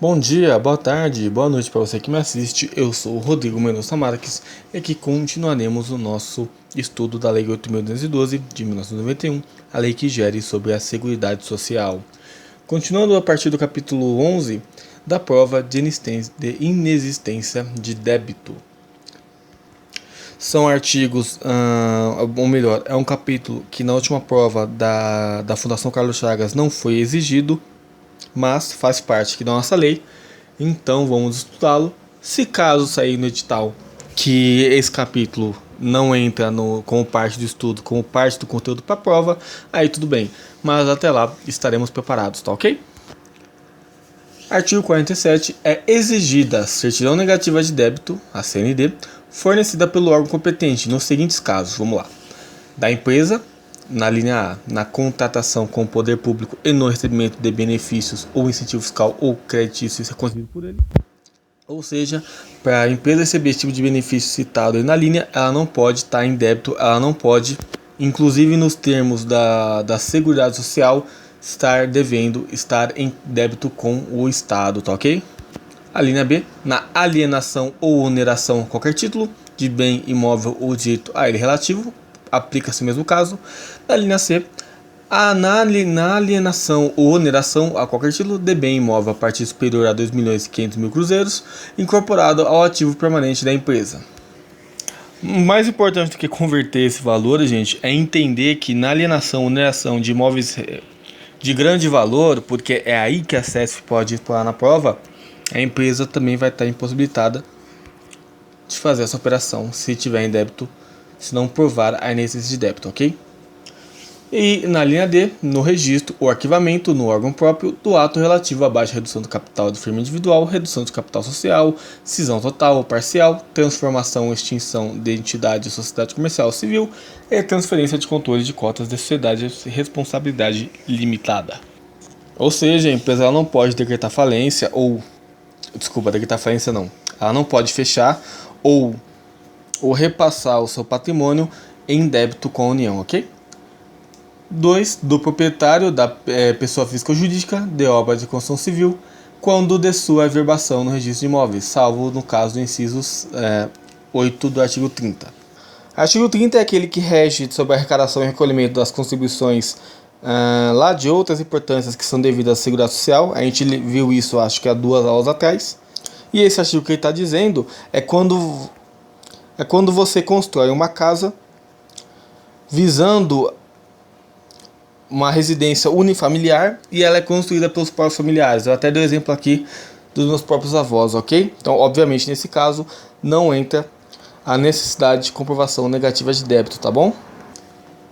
Bom dia, boa tarde, boa noite para você que me assiste. Eu sou o Rodrigo Mendonça Marques e aqui continuaremos o nosso estudo da Lei 8.212 de 1991, a lei que gere sobre a Seguridade Social. Continuando a partir do capítulo 11 da prova de inexistência de débito. São artigos, ou melhor, é um capítulo que na última prova da Fundação Carlos Chagas não foi exigido, mas faz parte aqui da nossa lei, então vamos estudá-lo. Se caso sair no edital que esse capítulo não entra como parte do estudo, como parte do conteúdo para a prova, aí tudo bem, mas até lá estaremos preparados, tá ok? Artigo 47. É exigida certidão negativa de débito, a CND, fornecida pelo órgão competente nos seguintes casos, vamos lá: da empresa, na linha A, na contratação com o poder público e no recebimento de benefícios ou incentivo fiscal ou creditício concedido por ele. Ou seja, para a empresa receber esse tipo de benefício citado aí na linha, ela não pode estar em débito, ela não pode, inclusive nos termos da Seguridade Social, estar em débito com o Estado, tá ok? A linha B, na alienação ou oneração de qualquer título de bem imóvel ou direito a ele relativo, aplica-se o mesmo caso. Na linha C, na alienação ou oneração a qualquer título de bem imóvel a partir superior a 2.500.000 cruzeiros, incorporado ao ativo permanente da empresa. Mais importante do que converter esse valor, gente, é entender que na alienação ou oneração de imóveis de grande valor, porque é aí que a CESF pode atuar na prova, a empresa também vai estar impossibilitada de fazer essa operação se tiver em débito, se não provar a inexistência de débito, ok? E na linha D, no registro ou arquivamento no órgão próprio do ato relativo à baixa redução do capital de firma individual, redução de capital social, cisão total ou parcial, transformação ou extinção de entidade ou sociedade comercial ou civil e transferência de controle de cotas de sociedade de responsabilidade limitada. Ou seja, a empresa ela não pode decretar falência ela não pode fechar ou repassar o seu patrimônio em débito com a União, ok? 2. Do proprietário da pessoa física ou jurídica de obra de construção civil, quando de sua averbação no registro de imóveis, salvo no caso do inciso 8 do artigo 30. Artigo 30 é aquele que rege sobre a arrecadação e recolhimento das contribuições lá de outras importâncias que são devidas à Seguridade Social. A gente viu isso, acho que há 2 aulas atrás. E esse artigo que ele está dizendo é quando você constrói uma casa visando uma residência unifamiliar e ela é construída pelos próprios familiares. Eu até dei o exemplo aqui dos meus próprios avós, ok? Então, obviamente, nesse caso, não entra a necessidade de comprovação negativa de débito, tá bom?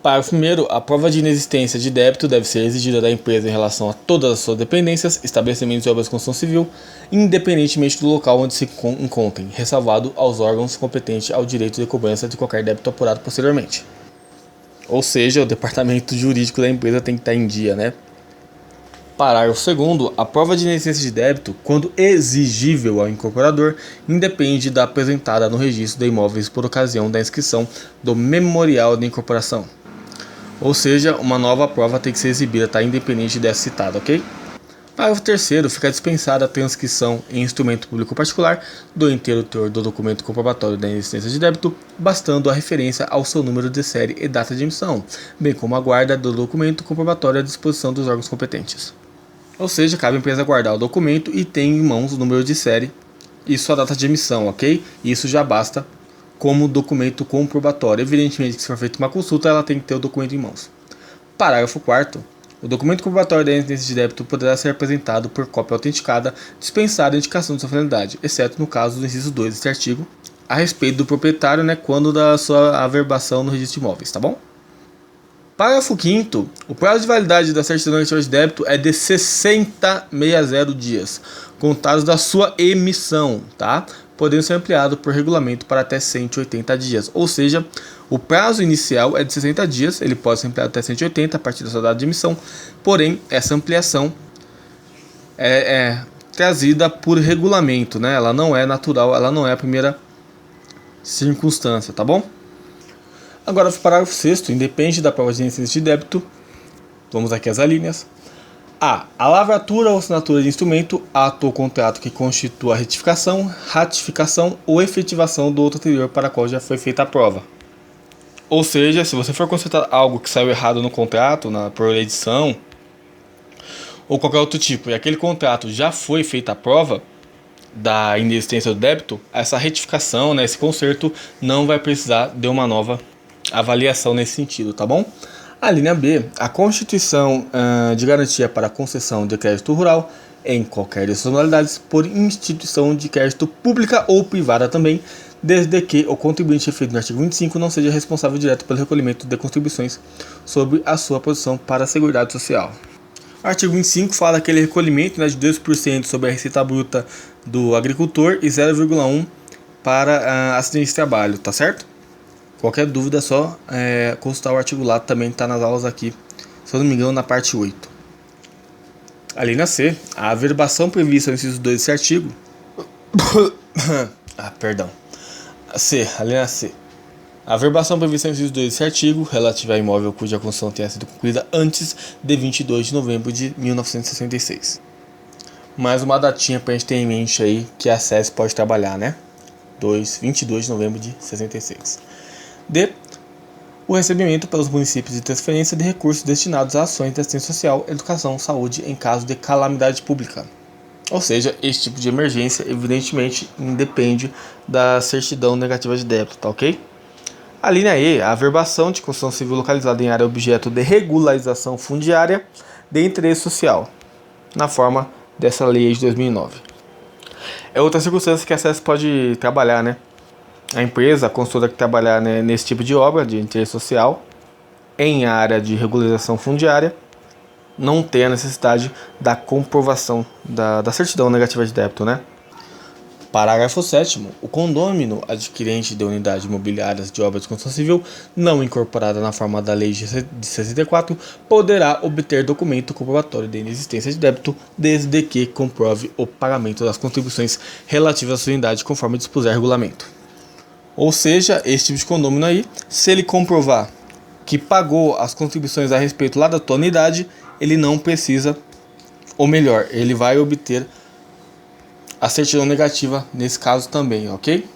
Parágrafo 1º. A prova de inexistência de débito deve ser exigida da empresa em relação a todas as suas dependências, estabelecimentos e obras de construção civil, independentemente do local onde se encontrem, ressalvado aos órgãos competentes ao direito de cobrança de qualquer débito apurado posteriormente. Ou seja, o departamento jurídico da empresa tem que estar em dia, né? Parágrafo 2º. A prova de inexistência de débito, quando exigível ao incorporador, independe da apresentada no registro de imóveis por ocasião da inscrição do memorial de incorporação. Ou seja, uma nova prova tem que ser exibida, tá? Independente dessa citada, ok? Parágrafo 3º. Fica dispensada a transcrição em instrumento público particular do inteiro teor do documento comprobatório da inexistência de débito, bastando a referência ao seu número de série e data de emissão, bem como a guarda do documento comprobatório à disposição dos órgãos competentes. Ou seja, cabe à empresa guardar o documento e ter em mãos o número de série e sua data de emissão, ok? Isso já basta como documento comprobatório. Evidentemente que se for feita uma consulta, ela tem que ter o documento em mãos. Parágrafo 4º. O documento comprobatório da inexistência de débito poderá ser apresentado por cópia autenticada, dispensada a indicação de sua finalidade, exceto no caso do inciso 2 deste artigo, a respeito do proprietário, né, quando da sua averbação no registro de imóveis, tá bom? Parágrafo 5º. O prazo de validade da certidão negativa de débito é de 60 dias, contados da sua emissão, tá? Podendo ser ampliado por regulamento para até 180 dias. Ou seja, o prazo inicial é de 60 dias, ele pode ser ampliado até 180 a partir da sua data de emissão, porém, essa ampliação é trazida por regulamento, né? Ela não é natural, ela não é a primeira circunstância, tá bom? Agora, o parágrafo 6º, independe da prova de inexistência de débito, vamos aqui às alíneas. A lavratura ou assinatura de instrumento, ato ou contrato que constitua a retificação, ratificação ou efetivação do outro anterior para o qual já foi feita a prova. Ou seja, se você for constatar algo que saiu errado no contrato, por edição, ou qualquer outro tipo, e aquele contrato já foi feita a prova da inexistência do débito, essa retificação, né, esse conserto, não vai precisar de uma nova avaliação nesse sentido, tá bom? A linha B, a constituição de garantia para a concessão de crédito rural em qualquer dessas modalidades por instituição de crédito pública ou privada também, desde que o contribuinte referido no artigo 25 não seja responsável direto pelo recolhimento de contribuições sobre a sua posição para a Seguridade Social. O artigo 25 fala aquele recolhimento, né, de 2% sobre a receita bruta do agricultor e 0,1% para acidente de trabalho, tá certo? Qualquer dúvida é só consultar o artigo lá, também está nas aulas aqui, se eu não me engano, na parte 8. A linha C, a averbação prevista no inciso 2 desse artigo. A linha C. A averbação prevista no inciso 2 desse artigo, relativa a imóvel cuja construção tenha sido concluída antes de 22 de novembro de 1966. Mais uma datinha para a gente ter em mente aí que a SES pode trabalhar, né? 22 de novembro de 66. D. O recebimento pelos municípios de transferência de recursos destinados a ações de assistência social, educação, saúde em caso de calamidade pública. Ou seja, esse tipo de emergência, evidentemente, independe da certidão negativa de débito, tá ok? A linha E, a averbação de construção civil localizada em área objeto de regularização fundiária de interesse social, na forma dessa lei de 2009. É outra circunstância que a SES pode trabalhar, né? A empresa, a consultora que trabalhar, né, nesse tipo de obra de interesse social em área de regularização fundiária não tem a necessidade da comprovação da certidão negativa de débito, né? Parágrafo 7º. O condômino adquirente de unidades imobiliárias de obra de construção civil não incorporada na forma da lei de 64 poderá obter documento comprobatório de inexistência de débito desde que comprove o pagamento das contribuições relativas à sua unidade conforme dispuser regulamento. Ou seja, esse tipo de condômino aí, se ele comprovar que pagou as contribuições a respeito lá da tua unidade, ele não precisa, ou melhor, ele vai obter a certidão negativa nesse caso também, ok?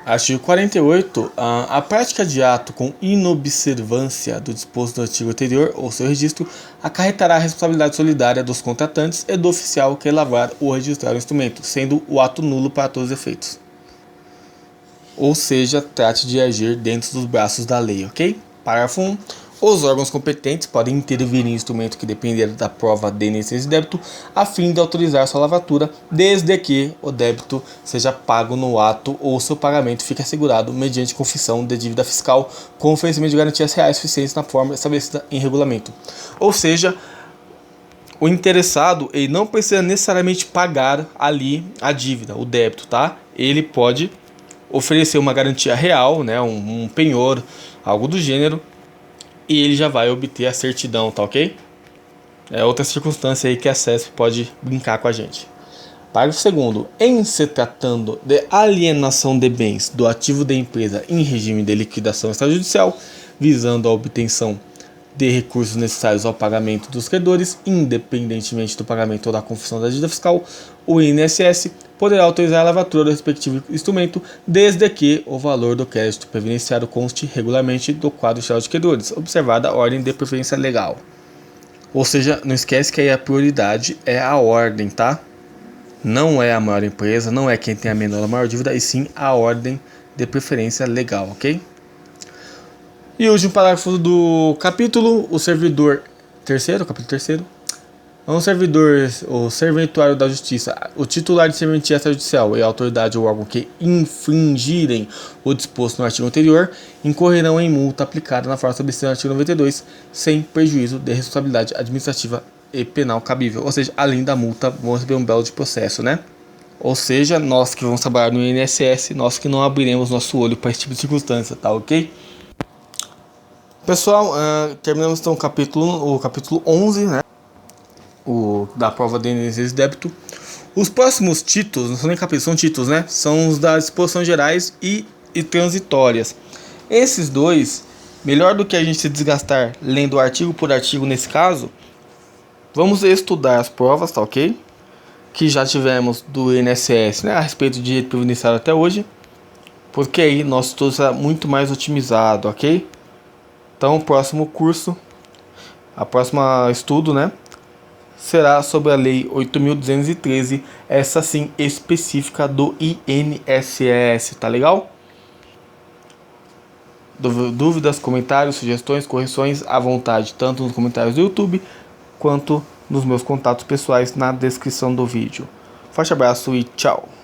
Artigo 48. A prática de ato com inobservância do disposto no artigo anterior ou seu registro acarretará a responsabilidade solidária dos contratantes e do oficial que elaborar ou registrar o instrumento, sendo o ato nulo para todos os efeitos. Ou seja, trate de agir dentro dos braços da lei, ok? Parágrafo 1. Os órgãos competentes podem intervir em instrumento que depender da prova de inexistência de débito, a fim de autorizar sua lavratura, desde que o débito seja pago no ato ou seu pagamento fique assegurado mediante confissão de dívida fiscal com oferecimento de garantias reais suficientes na forma estabelecida em regulamento. Ou seja, o interessado ele não precisa necessariamente pagar ali a dívida, o débito, tá? Ele pode oferecer uma garantia real, né, um penhor, algo do gênero, e ele já vai obter a certidão, tá ok? É outra circunstância aí que a SES pode brincar com a gente. Parágrafo 2º. Em se tratando de alienação de bens do ativo da empresa em regime de liquidação extrajudicial, visando a obtenção de recursos necessários ao pagamento dos credores, independentemente do pagamento ou da confissão da dívida fiscal, o INSS poderá autorizar a lavratura do respectivo instrumento, desde que o valor do crédito previdenciário conste regularmente do quadro geral de credores, observada a ordem de preferência legal. Ou seja, não esquece que aí a prioridade é a ordem, tá? Não é a maior empresa, não é quem tem a menor ou maior dívida, e sim a ordem de preferência legal, ok? E o último parágrafo do capítulo, o servidor terceiro, capítulo 3º, um servidor, o serventuário da justiça, o titular de serventia extrajudicial e a autoridade ou órgão que infringirem o disposto no artigo anterior, incorrerão em multa aplicada na forma estabelecida no artigo 92, sem prejuízo de responsabilidade administrativa e penal cabível. Ou seja, além da multa, vão receber um belo de processo, né? Ou seja, nós que vamos trabalhar no INSS, nós que não abriremos nosso olho para esse tipo de circunstância, tá ok? Pessoal, terminamos então o capítulo 11, né? Da prova de inexistência de débito. Os próximos títulos, não são nem capítulos, são títulos, né? São os das disposições gerais e transitórias. Esses dois, melhor do que a gente se desgastar lendo artigo por artigo nesse caso, Vamos estudar as provas, tá ok? Que já tivemos do INSS, né, a respeito de direito previdenciário até hoje. Porque aí nosso estudo será muito mais otimizado, ok? Então o próximo curso, a próxima estudo, né, será sobre a Lei 8.213, essa sim específica do INSS, tá legal? Dúvidas, comentários, sugestões, correções à vontade, tanto nos comentários do YouTube quanto nos meus contatos pessoais na descrição do vídeo. Forte abraço e tchau!